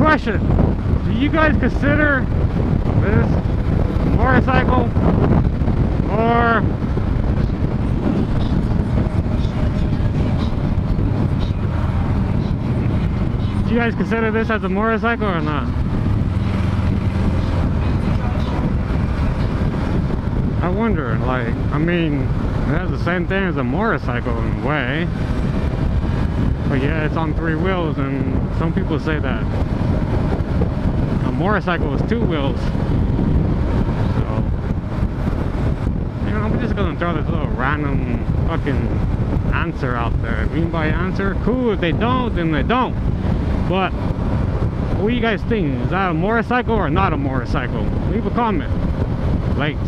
question. Do you guys consider this a motorcycle or do you guys consider this as a motorcycle or not? I wonder, like, I mean, it has the same thing as a motorcycle in a way. But yeah, it's on 3 wheels, and some people say that a motorcycle is 2 wheels. So, you know, I'm just gonna throw this little random fucking answer out there. If anybody answer, cool. If they don't, then they don't. But what do you guys think? Is that a motorcycle or not a motorcycle? Leave a comment. Likes.